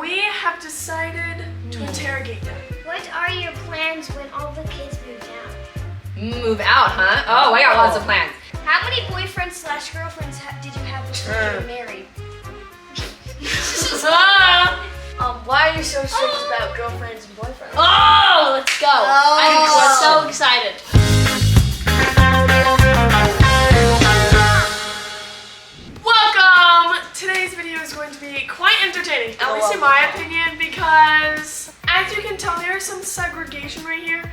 we have decided to interrogate them. What are your plans when all the kids move out? Move out, huh? Oh, I got lots of plans. How many boyfriends/girlfriends did you have before you were married? Why are you so strict about girlfriends and boyfriends? Oh, let's go. I'm so excited. Welcome! Today's video is going to be quite entertaining, at least in my opinion, because as you can tell, there is some segregation right here.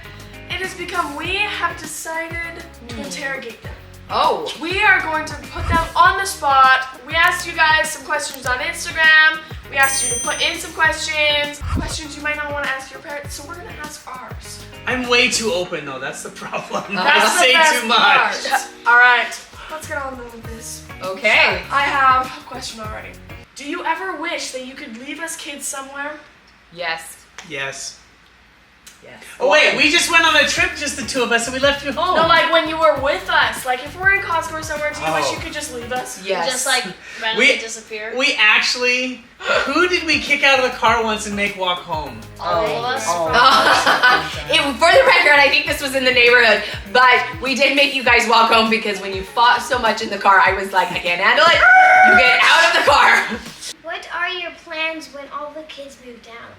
It has become, we have decided to interrogate them. Oh. We are going to put them on the spot. We asked you guys some questions on Instagram. We asked you to put in some questions you might not want to ask your parents, so we're going to ask ours. I'm way too open though, that's the problem. That's I the best say too much. part. All right, let's get on with this. Okay. I have a question already. Do you ever wish that you could leave us kids somewhere? Yes. Yes. Yes. Oh wait, we just went on a trip, just the two of us, and we left you home. No, like when you were with us. Like if we're in Costco or somewhere, do you wish Oh. you could just leave us? Yes. Just like randomly disappear. We actually, who did we kick out of the car once and make walk home? All of us. For the record, I think this was in the neighborhood, but we did make you guys walk home because when you fought so much in the car, I was like, I can't handle it. You get out of the car. What are your plans when all the kids moved out?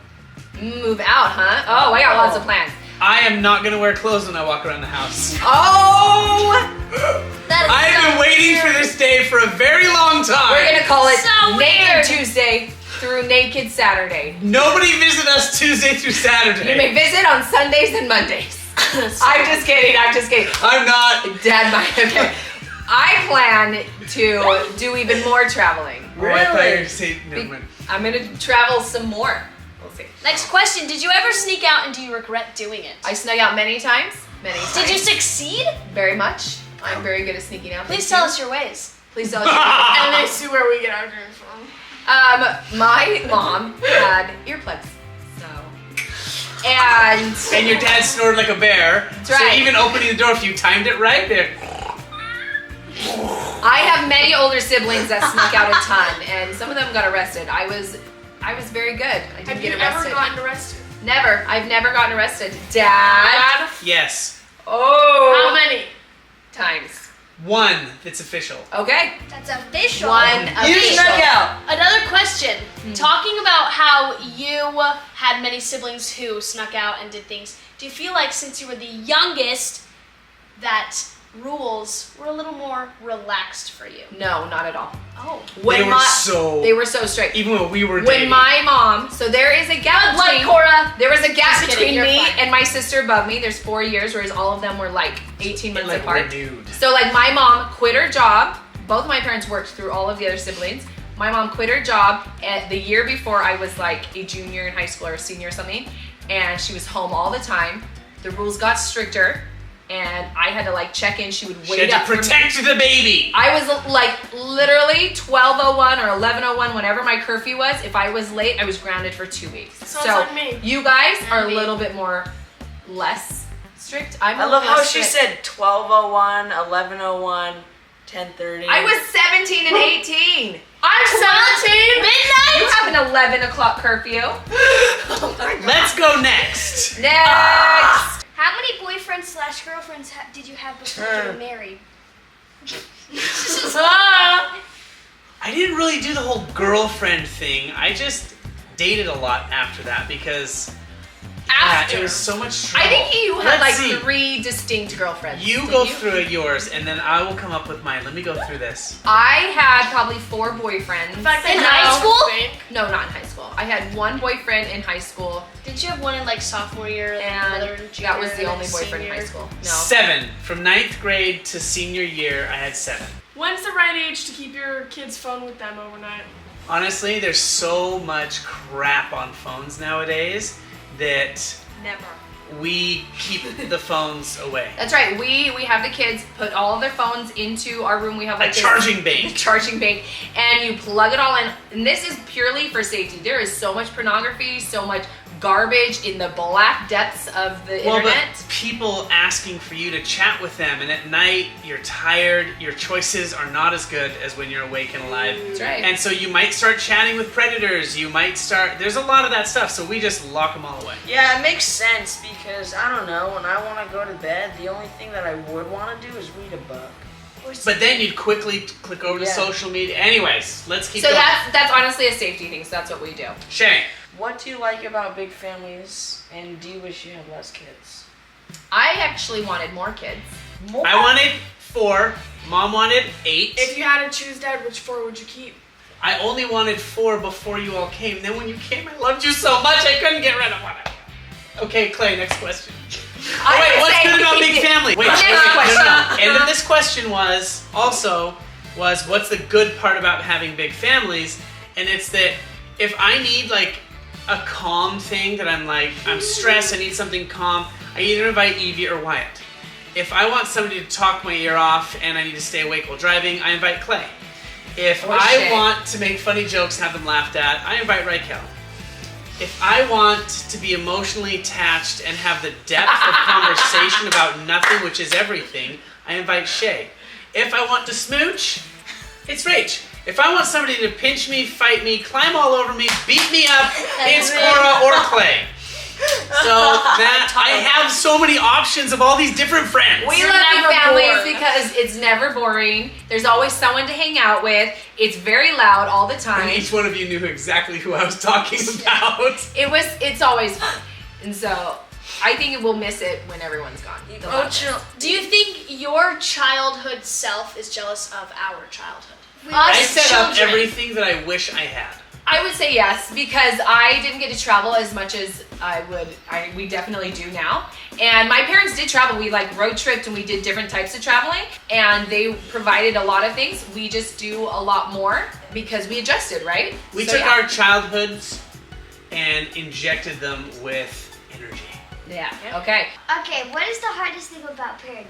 Move out, huh? Oh, I got lots of plans. I am not gonna wear clothes when I walk around the house. Oh! I've been waiting for this day for a very long time. We're gonna call it So Naked weird. Tuesday through Naked Saturday. Nobody visit us Tuesday through Saturday. You may visit on Sundays and Mondays. I'm just kidding, I'm just kidding. I'm not. Dad, okay. I plan to do even more traveling. Oh, I thought you were gonna say, never mind. I'm gonna travel some more. We'll see. Next question. Did you ever sneak out and do you regret doing it? I snuck out many times. Many times. Did you succeed? Very much. I'm very good at sneaking out. Please Thank tell you. us your ways. Please tell us your And they see where we get our dreams from. My mom had earplugs. So. And your dad snored like a bear. That's So right. even opening the door, if you timed it right there. I have many older siblings that snuck out a ton, and some of them got arrested. I was very good. I didn't Have you get ever arrested. gotten arrested? Never. I've never gotten arrested. Dad. Yes. Oh. How many? Times. One that's official. Okay. That's official. One official. Another question. Talking about how you had many siblings who snuck out and did things, do you feel like since you were the youngest that rules were a little more relaxed for you? No, not at all. Oh. They were so strict. Even when we were When dating. my mom, so there is a gap Good luck, between Cora. There was a gap Just kidding, between you're me fine. and my sister above me. There's 4 years, whereas all of them were like 18 months like apart. renewed. So like my mom quit her job. Both of my parents worked through all of the other siblings. My mom quit her job at the year before I was like a junior in high school or a senior or something, and she was home all the time. The rules got stricter, and I had to like check in. She would She wait had up to for me. protect the baby. I was like literally 12:01 or 11:01, whenever my curfew was. If I was late, I was grounded for 2 weeks. Sounds so like me. you guys are a me. little bit less strict. I a love little how less she strict. said 12:01, 11:01, 10:30. I was 17 and 18. I'm 17. You have an 11 o'clock curfew. Let's go next. Next. How many boyfriends/girlfriends did you have before you were married? I didn't really do the whole girlfriend thing. I just dated a lot after that because After. it was so much trouble. I think you had Let's like see. 3 distinct girlfriends. You didn't go through yours, and then I will come up with mine. Let me go through this. I had probably 4 boyfriends. In fact, In I high don't school? think- No, not in high school. I had 1 boyfriend in high school, Did you have one in like sophomore year and another in junior, that was the and only then boyfriend in senior? high school. No. 7. From 9th grade to senior year, I had 7. When's the right age to keep your kid's phone with them overnight? Honestly, there's so much crap on phones nowadays that Never. we keep the phones away. That's right. We have the kids put all of their phones into our room. We have like A charging bank. charging bank, and you plug it all in. And this is purely for safety. There is so much pornography, so much garbage in the black depths of the internet. But people asking for you to chat with them, and at night you're tired, your choices are not as good as when you're awake and alive. That's right. And so you might start chatting with predators, there's a lot of that stuff, so we just lock them all away. Yeah, it makes sense because, I don't know, when I want to go to bed, the only thing that I would want to do is read a book. But then you'd quickly click over to social media. Anyways, let's keep So going. that's honestly a safety thing, so that's what we do. Shae. What do you like about big families, and do you wish you had less kids? I actually wanted more kids. More? I wanted 4. Mom wanted 8. If you had to choose, Dad, which 4 would you keep? I only wanted 4 before you all came. Then when you came, I loved you so much I couldn't get rid of one. Okay, Klai, next question. What's good about big family? Wait, no. End of this question was what's the good part about having big families? And it's that if I need like a calm thing that I'm stressed, I need something calm, I either invite Evie or Wyatt. If I want somebody to talk my ear off and I need to stay awake while driving, I invite Klai. If Or I Shae. want to make funny jokes and have them laughed at, I invite Rykel. If I want to be emotionally attached and have the depth of conversation about nothing, which is everything, I invite Shae. If I want to smooch, it's Rach. If I want somebody to pinch me, fight me, climb all over me, beat me up, it's Cora or Klai. So that I have so many options of all these different friends. We You're love big never families bored. because it's never boring. There's always someone to hang out with. It's very loud all the time. And each one of you knew exactly who I was talking about. It's always fun. And so I think we'll miss it when everyone's gone. The love. Do you think your childhood self is jealous of our childhood? I Us set up children. everything that I wish I had. I would say yes, because I didn't get to travel as much as we definitely do now. And my parents did travel. We like road tripped and we did different types of traveling, and they provided a lot of things. We just do a lot more because we adjusted, right? We So, took yeah. our childhoods and injected them with energy. Yeah. Okay. Okay, what is the hardest thing about parenting?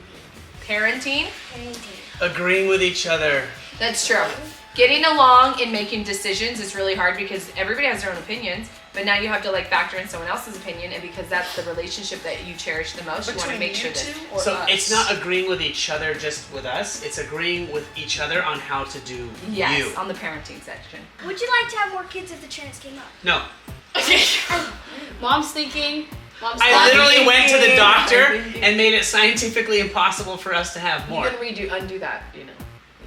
Parenting. Agreeing with each other. That's true. Getting along and making decisions is really hard because everybody has their own opinions, but now you have to like factor in someone else's opinion, and because that's the relationship that you cherish the most, you want to make sure that. So it's not agreeing with each other just with us, it's agreeing with each other on how to do Yes, you. on the parenting section. Would you like to have more kids if the chance came up? No. Mom's thinking. Mom's I laughing. literally went to the doctor and made it scientifically impossible for us to have You more. can undo that, you know.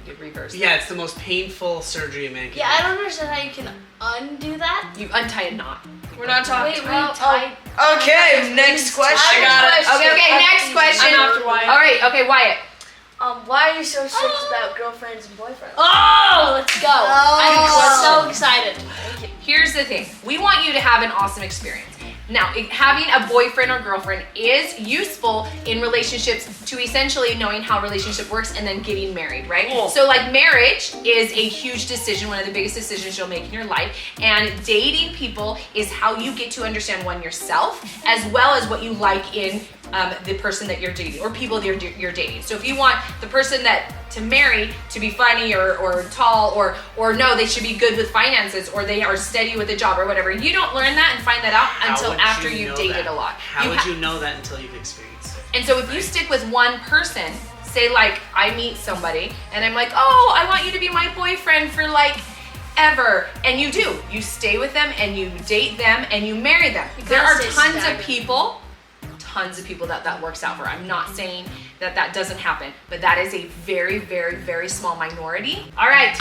You could reverse. Yeah, it's the most painful surgery a man can Yeah, I don't understand how you can undo that. You untie a knot. We're not talking about Okay, next question. Okay, next question. I'm after Wyatt. All right, okay, Wyatt. Why are you so strict about girlfriends and boyfriends? Oh, let's go. I'm so excited. Here's the thing. We want you to have an awesome experience. Now, having a boyfriend or girlfriend is useful in relationships to essentially knowing how a relationship works and then getting married, right? Cool. So like marriage is a huge decision, one of the biggest decisions you'll make in your life. And dating people is how you get to understand one yourself as well as what you like in the person that you're dating or people that you're dating. So if you want the person that to marry to be funny or tall or no, they should be good with finances or they are steady with a job or whatever. You don't learn that and find that out until after you've dated a lot. How would you know that until you've experienced it? And so if you stick with one person, say like I meet somebody and I'm like, oh, I want you to be my boyfriend for like ever. And you do. You stay with them and you date them and you marry them. There are stay tons of stagnant. people that works out for. I'm not saying that doesn't happen, but that is a very, very, very small minority. All right,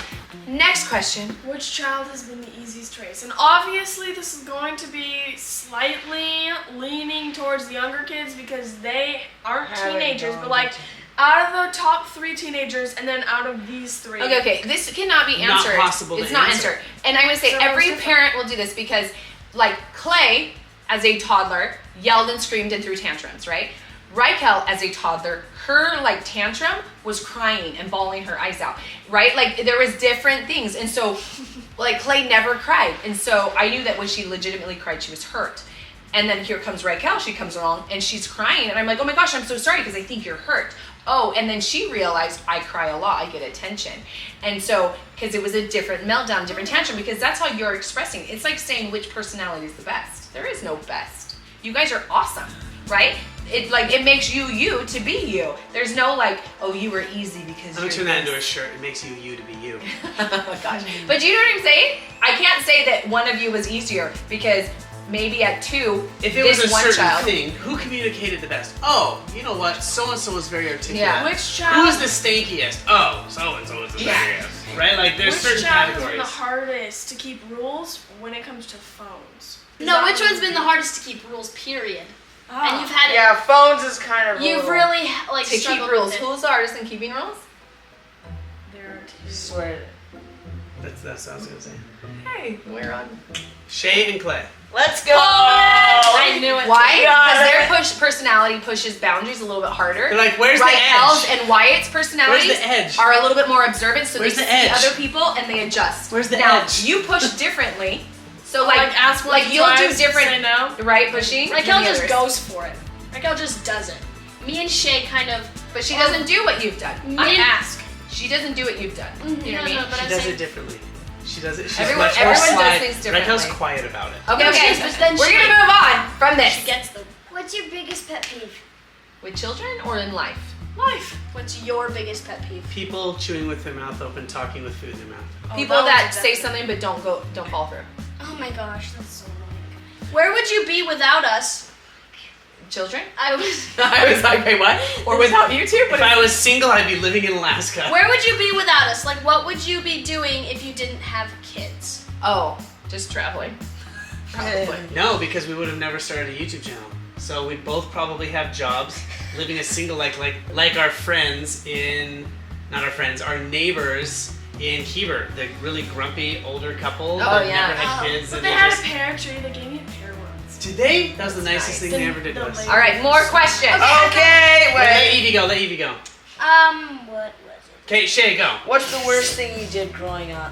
next question. Which child has been the easiest to raise? And obviously this is going to be slightly leaning towards the younger kids because they aren't teenagers, but like out of the top 3 teenagers and then out of these 3. Okay, this cannot be Not answered. possible to It's not answer. answered. And I'm gonna say So every it's parent will do this because like Klai, as a toddler, yelled and screamed and threw tantrums, right? Rykel, as a toddler, her like tantrum was crying and bawling her eyes out, right? Like there was different things. And so like Klai never cried. And so I knew that when she legitimately cried, she was hurt. And then here comes Rykel, she comes along and she's crying and I'm like, oh my gosh, I'm so sorry because I think you're hurt. oh, and then she realized I cry a lot, I get attention. And so, because it was a different meltdown, different tantrum, because that's how you're expressing. It's like saying which personality is the best. There is no best. You guys are awesome, right? It makes you to be you. There's no like, oh, you were easy because I'm gonna turn that into a shirt. It makes you to be you. Oh gosh. But do you know what I'm saying? I can't say that one of you was easier because maybe at 2, if it was a certain child, thing, who communicated the best? Oh, you know what? So and so was very articulate. Yeah. Which child? Who was the stankiest? Oh, so and so was the stankiest. Right? Like there's certain Which child has been categories. the hardest to keep rules when it comes to phones? No, which one's been the hardest to keep rules, period? And you've had Yeah, phones is kind of. You've really like to keep struggled rules. with it. Who's the hardest in keeping rules? There are 2. Swear. That's what I was gonna say. Hey, we're on. Shae and Klai. Let's go. I knew it. Why? Yeah. Because their personality pushes boundaries a little bit harder. They're like, where's the Rykel's edge? and Wyatt's personalities Where's the edge? are a little bit more observant, so Where's they the see edge? other people and they adjust. Where's the now, edge? you push differently, so ask one like you'll do twice, different, say no. right? Pushing. than Rykel the just others. goes for it. Rykel just does it. Me and Shae kind of. But she doesn't do what you've done. I ask. She doesn't do what you've done. You know what I mean? but She I'm does saying, it differently. She does it. She's Everyone- much more everyone does sly. things differently. Rykel's quiet about it. Okay, No, okay. but then We're she, gonna move on from this. She gets them. What's your biggest pet peeve? With children or in life? Life. What's your biggest pet peeve? People chewing with their mouth open, talking with food in their mouth. People that say something but don't follow through. Oh my gosh, that's so annoying. Where would you be without us? Children? I was. I was like, wait, what? Or without you two? If I was single, I'd be living in Alaska. Where would you be without us? Like, what would you be doing if you didn't have kids? Oh, just traveling. Probably. No, because we would have never started a YouTube channel. So we'd both probably have jobs, living a single like our friends in, not our friends, our neighbors in Heber, the really grumpy older couple that yeah. never had kids. But and they they had just, a pear tree. They gave me a pear once. did they? That was the nicest thing they ever did to us. The All right, more questions. Okay, Let wait. Evie go. Let Evie go. What was it? Okay, Shae, go. What's the worst thing you did growing up?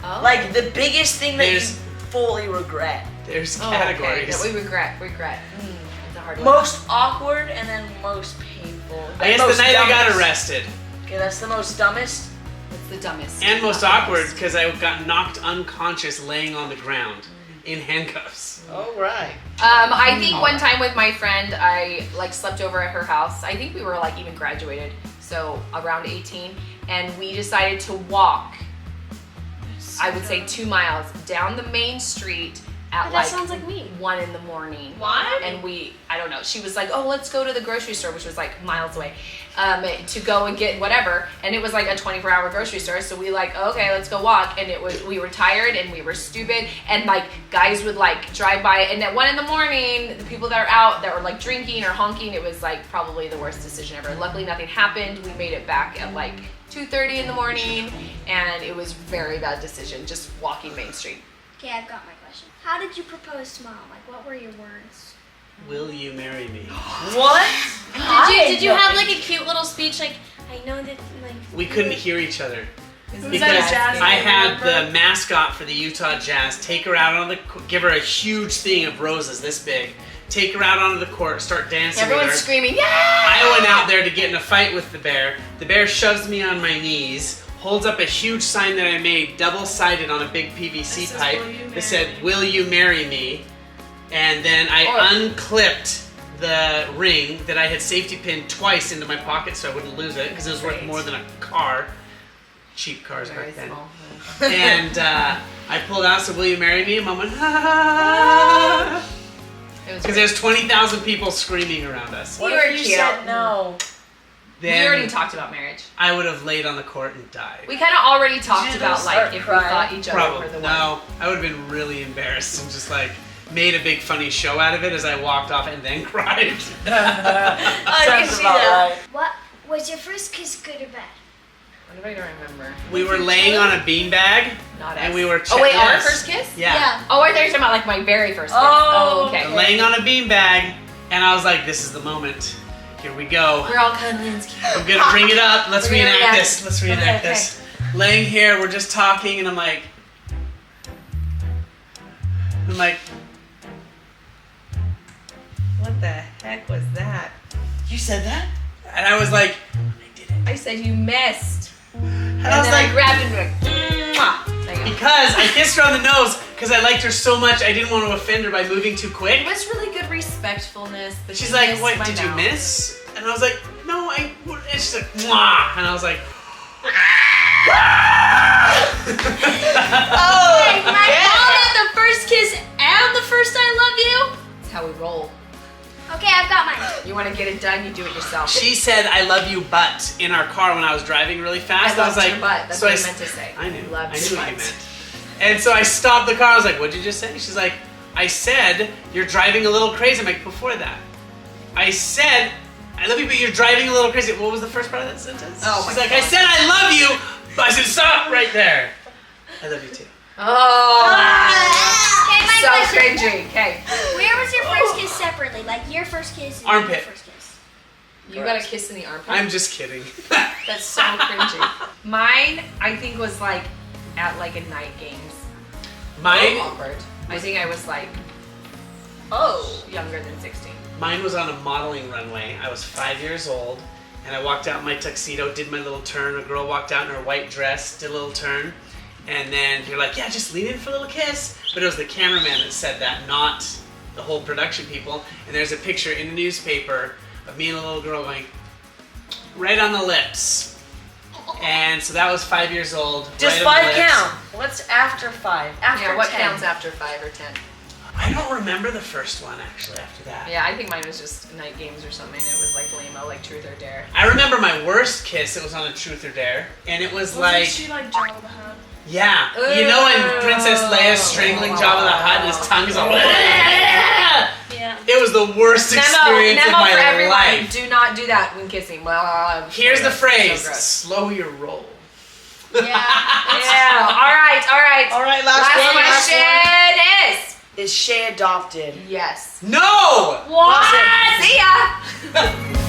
Oh. Like the biggest thing that There's- you fully regret. There's Oh, okay. categories. That we regret. That's a hard one. Most awkward and then most painful. I guess Most the night I got dumbest. arrested. Okay, that's the most dumbest. What's the dumbest? And most awkward because I got knocked unconscious laying on the ground in handcuffs. All right. I think one time with my friend, I like slept over at her house. I think we were like even graduated, so around 18, and we decided to walk. I would say 2 miles down the main street at That like sounds like me. 1 in the morning. Why? And I don't know. She was like, "Oh, let's go to the grocery store," which was like miles away, to go and get whatever. And it was like a 24-hour grocery store. So we like, okay, let's go walk. And we were tired and we were stupid. And like guys would like drive by. And at 1 in the morning, the people that are out that were like drinking or honking, it was like probably the worst decision ever. Luckily, nothing happened. We made it back at like 2:30 in the morning, and it was a very bad decision just walking Main Street. Okay, I've got my question. How did you propose to Mom? Like, what were your words? Will you marry me? What? Did you have like a cute little speech like, I know that like. We couldn't hear each other. Who's Because that, Jase? I had Remember? the mascot for the Utah Jazz take her out on give her a huge thing of roses this big, take her out onto the court, start dancing Everyone's with her. screaming, "Yeah!" I went out there to get in a fight with the bear. The bear shoves me on my knees, holds up a huge sign that I made, double-sided on a big PVC This is, pipe "Will you that said, marry me?" "Will you marry me?" And then I unclipped the ring that I had safety pinned twice into my pocket so I wouldn't lose it because it was worth Great. more than a car. Cheap cars Very back then. small. And I pulled out and said, "Will you marry me?" And Mom went, "Ah." It was Because there's 20,000 people screaming around us. What You if were you cute. said no? We Then already talked about marriage. I would have laid on the court and died. We kind of already talked you about just like start if crying? we thought each other Probably. were the one. No, I would have been really embarrassed and just like made a big funny show out of it as I walked off and then cried. I can see that. What was your first kiss, good or bad? What if I don't remember? We were laying on a beanbag Not and us. we were Oh wait, our yes. first kiss? Yeah. Oh, I thought you were talking about like my very first kiss. Oh, okay. Laying on a beanbag and I was like, this is the moment. Here we go. We're all cuddling. I'm gonna bring it up. Let's We're gonna reenact react. this. Let's reenact Okay, this. Laying here, we're just talking, and I'm like, what the heck was that? You said that? And I was like, I said you missed. And I was then like, I grabbed him and went, mwah. There you go. because I kissed her on the nose because I liked her so much I didn't want to offend her by moving too quick. It was really good respectfulness. But She's you like, missed what, my did you mouth. miss? And I was like, no, and she's like, mwah. And I was like, Oh, my God, the first kiss and the first I love you. That's how we roll. Okay, I've got mine. You want to get it done, you do it yourself. she said, I love you, but in our car when I was driving really fast. I was loved like, your butt. That's so what I meant to say. I knew. Loved I your knew what you butt. meant. And so I stopped the car. I was like, what did you just say? She's like, I said, you're driving a little crazy. I'm like, before that. I said, I love you, but you're driving a little crazy. What was the first part of that sentence? Oh, She's my like, God. I said I love you, but I said, stop right there. I love you too. Oh. Okay, my So question. cringy. Okay. Where was your first kiss separately? Like your first kiss and Armpit. your first kiss. You got a kiss in the armpit. I'm just kidding. That's so cringy. Mine, I think, was like at like a night games. Mine, Awkward. I think I was like younger than 16. mine was on a modeling runway. I was 5 years old, and I walked out in my tuxedo, did my little turn. A girl walked out in her white dress, did a little turn, and then you're like, yeah, just lean in for a little kiss. But it was the cameraman that said that, not the whole production people. And there's a picture in the newspaper of me and a little girl going right on the lips. And so that was 5 years old. Does right on the 5 lips. count? What's after 5? After Yeah, what 10? counts after 5 or 10? I don't remember the first one actually after that. Yeah, I think mine was just night games or something. It was like lame-o, like truth or dare. I remember my worst kiss. It was on a Truth or Dare, and it was Wasn't like, she like Jabba the Hutt? yeah, you know when Princess Leia's strangling Jabba the Hutt and his tongue is all. Yeah. It was the worst experience of Memo my for everyone. life. Do not do that when kissing. Well, Here's the phrase: So gross. slow your roll. Yeah. Yeah. All right. All right, last Last one. question is Is Shae adopted? yes. No. What? See ya.